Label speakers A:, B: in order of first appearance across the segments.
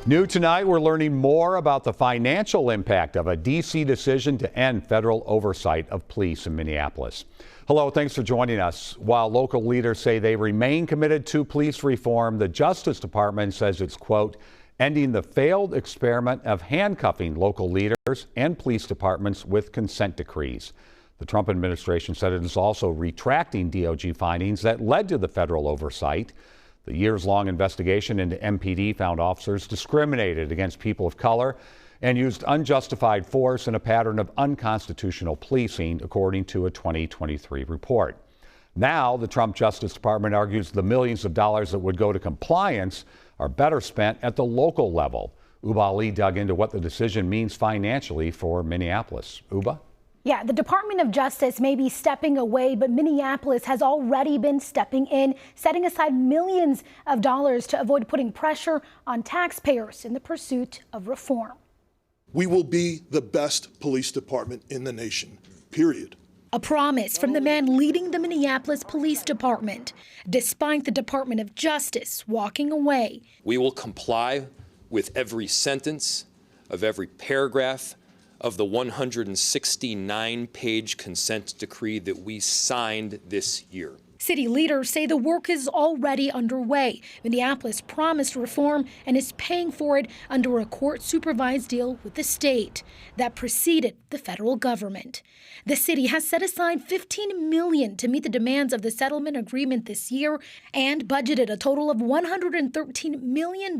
A: New tonight, we're learning more about the financial impact of a D.C. decision to end federal oversight of police in Minneapolis. Hello, thanks for joining us. While local leaders say they remain committed to police reform, the Justice Department says it's, quote, ending the failed experiment of handcuffing local leaders and police departments with consent decrees. The Trump administration said it is also retracting DOJ findings that led to the federal oversight. The years-long investigation into MPD found officers discriminated against people of color and used unjustified force in a pattern of unconstitutional policing, according to a 2023 report. Now, the Trump Justice Department argues the millions of dollars that would go to compliance are better spent at the local level. Ubah dug into what the decision means financially for Minneapolis. Ubah?
B: Yeah, the Department of Justice may be stepping away, but Minneapolis has already been stepping in, setting aside millions of dollars to avoid putting pressure on taxpayers in the pursuit of reform.
C: We will be the best police department in the nation, period.
B: A promise from the man leading the Minneapolis Police Department, despite the Department of Justice walking away.
D: We will comply with every sentence of every paragraph of the 169-page consent decree that we signed this year.
B: City leaders say the work is already underway. Minneapolis promised reform and is paying for it under a court-supervised deal with the state that preceded the federal government. The city has set aside $15 million to meet the demands of the settlement agreement this year and budgeted a total of $113 million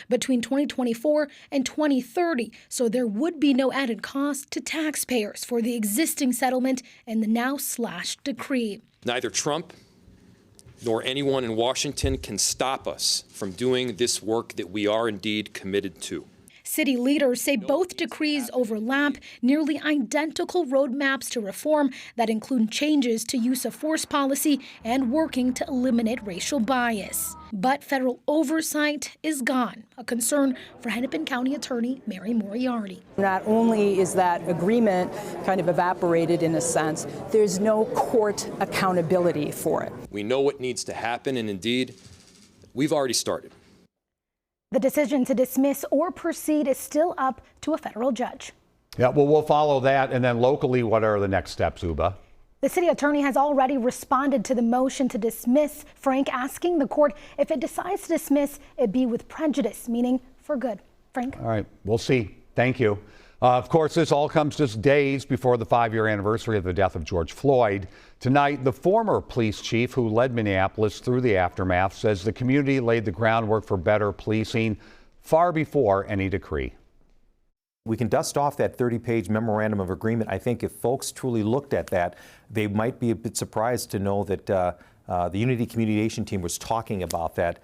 B: between 2024 and 2030, so there would be no added cost to taxpayers for the existing settlement and the now slashed decree.
D: Neither Trump nor anyone in Washington can stop us from doing this work that we are indeed committed to.
B: City leaders say both decrees overlap nearly identical roadmaps to reform that include changes to use of force policy and working to eliminate racial bias. But federal oversight is gone, a concern for Hennepin County Attorney Mary Moriarty.
E: Not only is that agreement kind of evaporated in a sense, there's no court accountability for it.
D: We know what needs to happen, and indeed, we've already started.
B: The decision to dismiss or proceed is still up to a federal judge.
A: Yeah, well, we'll follow that. And then locally, what are the next steps, Ubah?
B: The city attorney has already responded to the motion to dismiss, Frank, asking the court if it decides to dismiss, it be with prejudice, meaning for good. Frank?
A: All right, we'll see. Thank you. Of course, this all comes just days before the 5-year anniversary of the death of George Floyd. Tonight, the former police chief who led Minneapolis through the aftermath says the community laid the groundwork for better policing far before any decree.
F: We can dust off that 30-page memorandum of agreement. I think if folks truly looked at that, they might be a bit surprised to know that the Unity Communication Team was talking about that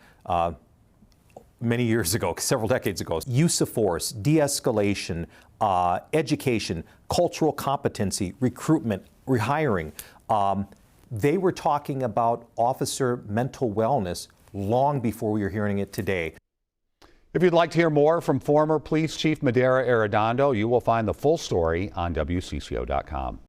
F: many years ago, several decades ago. Use of force, de-escalation, education, cultural competency, recruitment, rehiring. They were talking about officer mental wellness long before we were hearing it today.
A: If you'd like to hear more from former Police Chief Madera Arredondo, you will find the full story on WCCO.com.